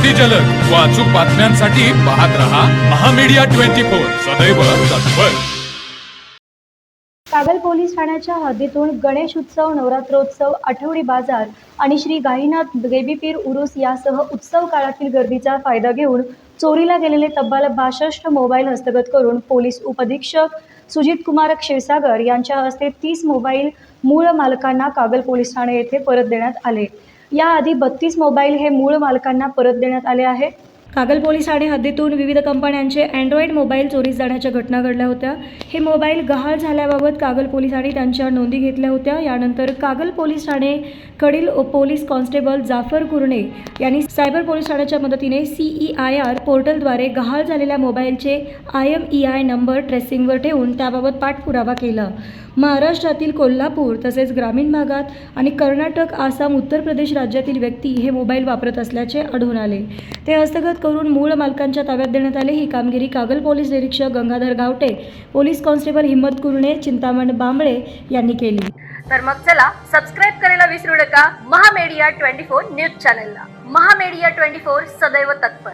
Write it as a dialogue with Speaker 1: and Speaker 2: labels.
Speaker 1: अति जलद व अचूक बातम्यांसाठी पाहत रहा महामीडिया 24 सदैव तत्पर।
Speaker 2: कागल पोलीस ठाण्याच्या हद्दीतून गणेश उत्सव, नवरात्रोत्सव, आठवडी बाजार आणि श्री गाईनाथ देवीपीर उरूस यासह उत्सव काळातील गर्दीचा फायदा घेऊन चोरीला गेलेले तब्बल 62 मोबाईल हस्तगत करून पोलीस उपअधीक्षक सुजित कुमार क्षीरसागर यांच्या हस्ते 30 मोबाईल मूळ मालकांना कागल पोलीस ठाणे येथे परत देण्यात आले। याआधी 32 मोबाईल हे मूळ मालकांना परत देण्यात आले आहे। कागल पोलीस ठाणे हद्दीतून विविध कंपन्यांचे अँड्रॉइड मोबाईल चोरीस जाण्याच्या घटना घडल्या होत्या। हे मोबाईल गहाळ झाल्याबाबत कागल पोलिसांनी त्यांच्या नोंदी घेतल्या होत्या। यानंतर कागल पोलीस ठाणे कडील पोलीस कॉन्स्टेबल जाफर कुरणे यांनी सायबर पोलीस ठाण्याच्या मदतीने CEIR पोर्टलद्वारे गहाळ झालेल्या मोबाईलचे IMEI नंबर ट्रेसिंगवर ठेवून त्याबाबत पाठपुरावा केला। महाराष्ट्रातील कोल्हापूर तसेच ग्रामीण भागात आणि कर्नाटक, आसाम, उत्तर प्रदेश राज्यातील व्यक्ती हे मोबाईल वापरत असल्याचे आढळून आले। ते हस्तगत करून मूळ मालकांच्या ताब्यात देण्यात आले। ही कामगिरी कागल पोलीस निरीक्षक गंगाधर गावटे, पोलीस कॉन्स्टेबल हिम्मत कुरणे, चिंतामण बांबळे यांनी केली।
Speaker 3: तर मग चला सबस्क्राईब करायला विसरू नका महामीडिया 24 न्यूज चॅनलला। महामीडिया 24 सदैव तत्पर।